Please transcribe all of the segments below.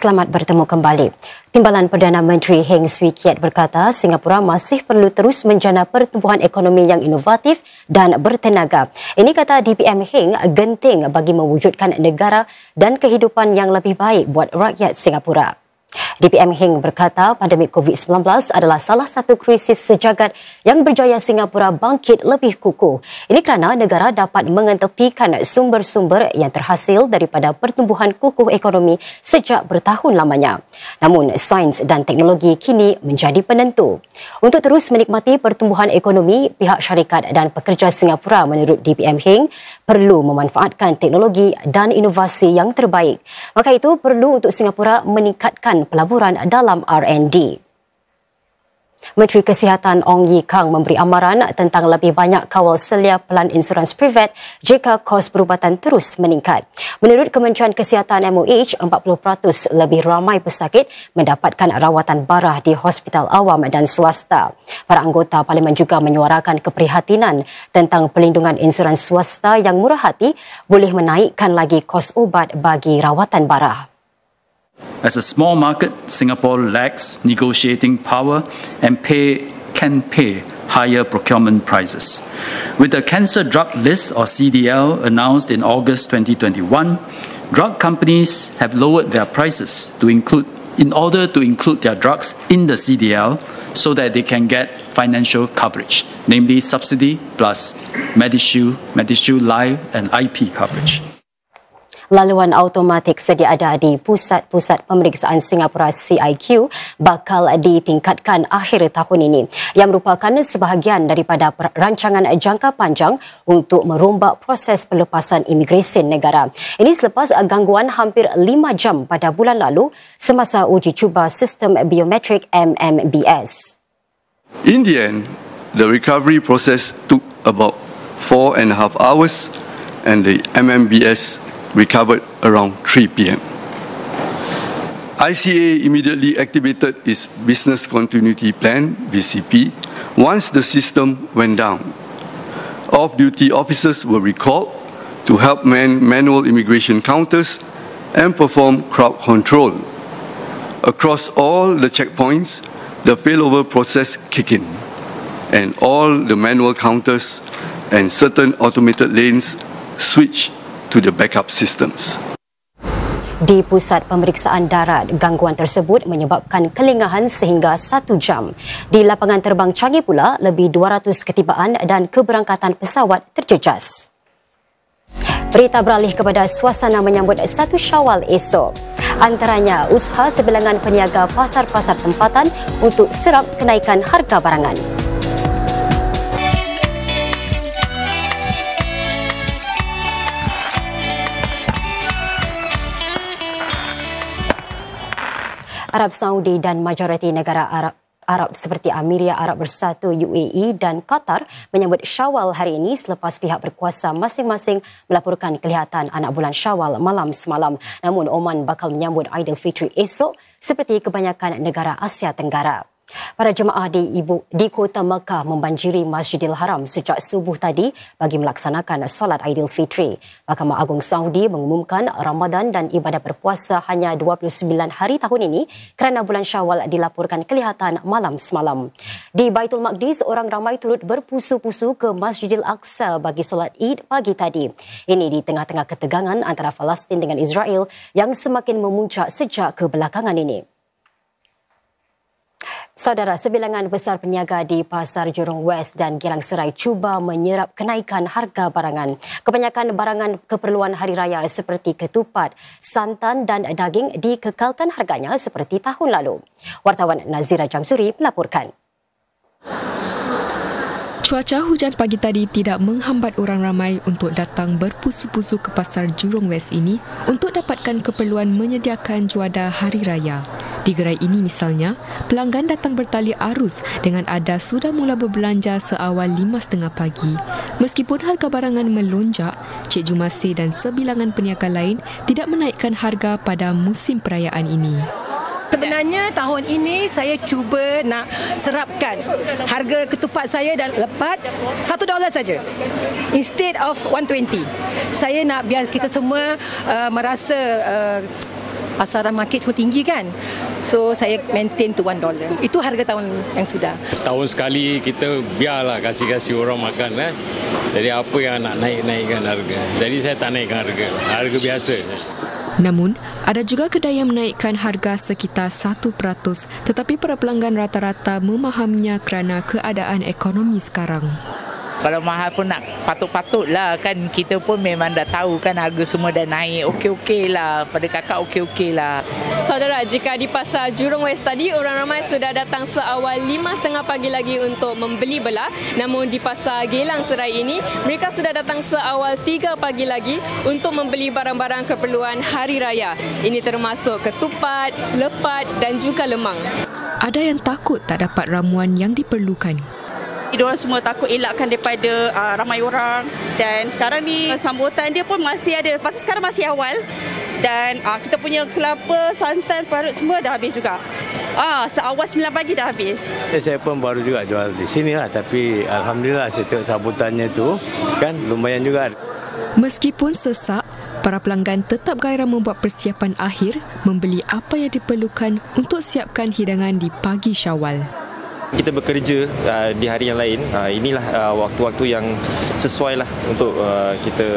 Selamat bertemu kembali. Timbalan Perdana Menteri Heng Swee Keat berkata Singapura masih perlu terus menjana pertumbuhan ekonomi yang inovatif dan bertenaga. Ini kata DPM Heng genting bagi mewujudkan negara dan kehidupan yang lebih baik buat rakyat Singapura. DPM Heng berkata pandemik COVID-19 adalah salah satu krisis sejagat yang berjaya Singapura bangkit lebih kukuh. Ini kerana negara dapat mengetepikan sumber-sumber yang terhasil daripada pertumbuhan kukuh ekonomi sejak bertahun lamanya. Namun, sains dan teknologi kini menjadi penentu. Untuk terus menikmati pertumbuhan ekonomi, pihak syarikat dan pekerja Singapura menurut DPM Heng perlu memanfaatkan teknologi dan inovasi yang terbaik. Maka itu perlu untuk Singapura meningkatkan pelaburan dalam R&D. Menteri Kesihatan Ong Ye Kung memberi amaran tentang lebih banyak kawal selia pelan insurans privat jika kos perubatan terus meningkat. Menurut Kementerian Kesihatan MOH, 40% lebih ramai pesakit mendapatkan rawatan barah di hospital awam dan swasta. Para anggota Parlimen juga menyuarakan keprihatinan tentang pelindungan insurans swasta yang murah hati boleh menaikkan lagi kos ubat bagi rawatan barah. As a small market, Singapore lacks negotiating power and can pay higher procurement prices. With the Cancer Drug List or CDL announced in August 2021, drug companies have lowered their prices in order to include their drugs in the CDL so that they can get financial coverage, namely subsidy plus Medishield Life and IP coverage. Laluan automatik sedia ada di Pusat Pemeriksaan Singapura CIQ bakal ditingkatkan akhir tahun ini yang merupakan sebahagian daripada rancangan jangka panjang untuk merombak proses pelepasan imigresen negara. Ini selepas gangguan hampir 5 jam pada bulan lalu semasa uji cuba sistem biometrik MMBS. In the end, the recovery process took about 4.5 hours and the MMBS recovered around 3 p.m. ICA immediately activated its Business Continuity Plan, BCP, once the system went down. Off-duty officers were recalled to help man manual immigration counters and perform crowd control. Across all the checkpoints, the failover process kicked in, and all the manual counters and certain automated lanes switched to the backup systems. Di Pusat Pemeriksaan Darat, gangguan tersebut menyebabkan kelengahan sehingga 1 jam. Di lapangan terbang Changi pula, lebih 200 ketibaan dan keberangkatan pesawat terjejas. Berita beralih kepada suasana menyambut 1 Syawal esok. Antaranya, usaha sebilangan peniaga pasar-pasar tempatan untuk serap kenaikan harga barangan. Arab Saudi dan majoriti negara Arab seperti Emirat Arab Bersatu, UAE dan Qatar menyambut Syawal hari ini selepas pihak berkuasa masing-masing melaporkan kelihatan anak bulan Syawal malam semalam. Namun Oman bakal menyambut Aidilfitri esok seperti kebanyakan negara Asia Tenggara. Para jemaah di kota Mekah membanjiri Masjidil Haram sejak subuh tadi bagi melaksanakan solat Aidilfitri. Mahkamah Agung Saudi mengumumkan Ramadan dan ibadah berpuasa hanya 29 hari tahun ini kerana bulan Syawal dilaporkan kelihatan malam semalam. Di Baitul Maqdis, orang ramai turut berpusu-pusu ke Masjidil Aqsa bagi solat Id pagi tadi. Ini di tengah-tengah ketegangan antara Palestin dengan Israel yang semakin memuncak sejak kebelakangan ini. Saudara, sebilangan besar peniaga di Pasar Jurong West dan Geylang Serai cuba menyerap kenaikan harga barangan. Kebanyakan barangan keperluan hari raya seperti ketupat, santan dan daging dikekalkan harganya seperti tahun lalu. Wartawan Nazira Jamsuri melaporkan. Cuaca hujan pagi tadi tidak menghambat orang ramai untuk datang berpusu-pusu ke Pasar Jurong West ini untuk dapatkan keperluan menyediakan juadah hari raya. Di gerai ini misalnya, pelanggan datang bertali arus dengan ada sudah mula berbelanja seawal 5.30 pagi. Meskipun harga barangan melonjak, Cik Jumasih dan sebilangan peniaga lain tidak menaikkan harga pada musim perayaan ini. Sebenarnya tahun ini saya cuba nak serapkan harga ketupat saya dan lepat $1 saja instead of 120. Saya nak biar kita semua merasa pasaran market semua tinggi kan. So saya maintain to $1. Itu harga tahun yang sudah. Setahun sekali kita biarlah kasih orang makan Jadi apa yang nak naikkan harga. Jadi saya tak naikkan harga biasa. Namun, ada juga kedai yang menaikkan harga sekitar 1%, tetapi para pelanggan rata-rata memahaminya kerana keadaan ekonomi sekarang. Kalau mahal pun nak patut-patut lah kan, kita pun memang dah tahu kan harga semua dah naik. Okey-okey lah, pada kakak okey-okey lah. Saudara, jika di pasar Jurong West tadi, orang ramai sudah datang seawal 5.30 pagi lagi untuk membeli belah. Namun di pasar Geylang Serai ini, mereka sudah datang seawal 3 pagi lagi untuk membeli barang-barang keperluan Hari Raya. Ini termasuk ketupat, lepat dan juga lemang. Ada yang takut tak dapat ramuan yang diperlukan. Diorang semua takut elakkan daripada ramai orang, dan sekarang ni sambutan dia pun masih ada. Pasal sekarang masih awal dan kita punya kelapa, santan, parut semua dah habis juga. Seawal 9 pagi dah habis. Saya pun baru juga jual di sini lah, tapi alhamdulillah saya tengok sambutannya tu kan lumayan juga. Meskipun sesak, para pelanggan tetap gairah membuat persiapan akhir membeli apa yang diperlukan untuk siapkan hidangan di pagi Syawal. Kita bekerja di hari yang lain. Inilah waktu-waktu yang sesuai lah untuk kita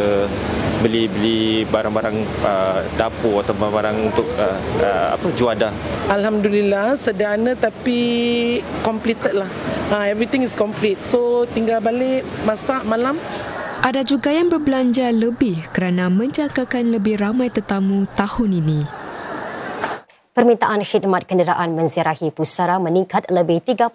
beli barang-barang dapur atau barang untuk juadah. Alhamdulillah sederhana tapi completed lah. Everything is complete. So tinggal balik masak malam. Ada juga yang berbelanja lebih kerana menjangkakan lebih ramai tetamu tahun ini. Permintaan khidmat kenderaan menziarahi pusara meningkat lebih 30%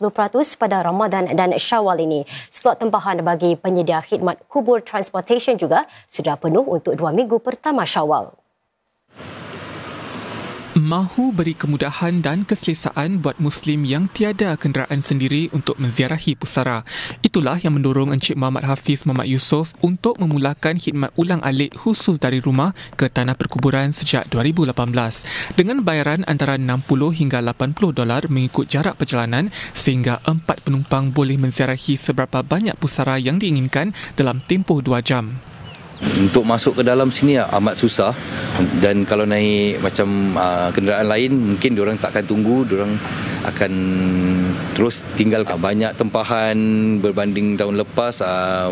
pada Ramadan dan Syawal ini. Slot tempahan bagi penyedia khidmat kubur transportation juga sudah penuh untuk 2 minggu pertama Syawal. Mahu beri kemudahan dan keselesaan buat Muslim yang tiada kenderaan sendiri untuk menziarahi pusara. Itulah yang mendorong Encik Muhammad Hafiz Muhammad Yusof untuk memulakan khidmat ulang alik khusus dari rumah ke tanah perkuburan sejak 2018. Dengan bayaran antara $60 hingga $80 mengikut jarak perjalanan, sehingga 4 penumpang boleh menziarahi seberapa banyak pusara yang diinginkan dalam tempoh 2 jam. Untuk masuk ke dalam sini amat susah, dan kalau naik macam kenderaan lain mungkin diorang takkan tunggu, diorang akan terus tinggal. Banyak tempahan berbanding tahun lepas,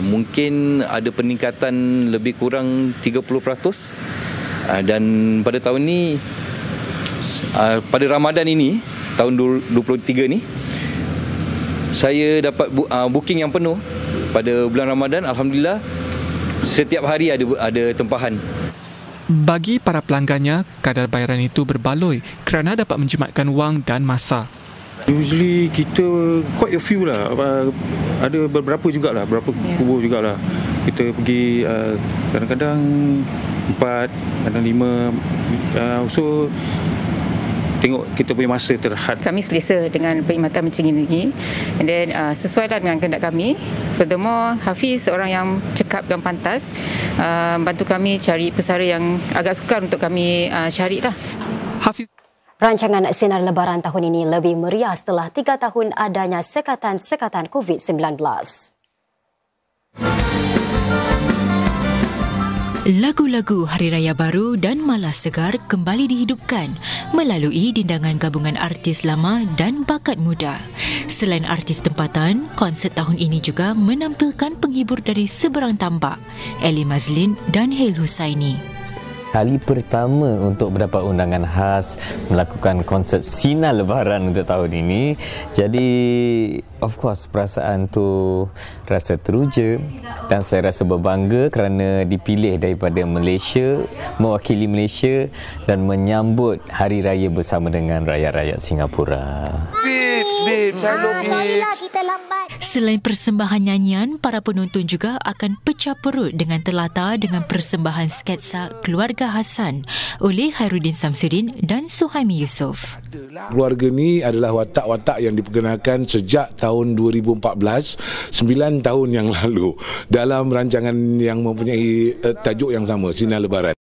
mungkin ada peningkatan lebih kurang 30%, dan pada tahun ni, pada Ramadan ini tahun 2023 ni, saya dapat booking yang penuh pada bulan Ramadan. Alhamdulillah, setiap hari ada tempahan. Bagi para pelanggannya, kadar bayaran itu berbaloi kerana dapat menjimatkan wang dan masa. Usually kita quite a few lah. Ada beberapa jugalah, berapa kubur jugalah. Kita pergi kadang-kadang 4, kadang 5. So tengok kita punya masa terhad. Kami selesa dengan perkhidmatan macam ini, and then sesuailah dengan kehendak kami. Furthermore, Hafiz seorang yang cekap dan pantas, bantu kami cari pusara yang agak sukar untuk kami cari lah. Hafiz. Rancangan Sinar Lebaran tahun ini lebih meriah setelah 3 tahun adanya sekatan-sekatan COVID-19. Lagu-lagu Hari Raya Baru dan Malas Segar kembali dihidupkan melalui dindangan gabungan artis lama dan bakat muda. Selain artis tempatan, konsert tahun ini juga menampilkan penghibur dari seberang tambak, Eli Mazlin dan Hail Husaini. Kali pertama untuk mendapat undangan khas melakukan konsert Sinar Lebaran untuk tahun ini. Jadi, of course, perasaan tu rasa teruja dan saya rasa berbangga kerana dipilih daripada Malaysia, mewakili Malaysia dan menyambut Hari Raya bersama dengan rakyat-rakyat Singapura. Selain persembahan nyanyian, para penonton juga akan pecah perut dengan telata dengan persembahan sketsa Keluarga Hassan oleh Khairuddin Samsudin dan Suhaimi Yusof. Keluarga ni adalah watak-watak yang diperkenalkan sejak tahun 2014, 9 tahun yang lalu, dalam rancangan yang mempunyai tajuk yang sama, Sinar Lebaran.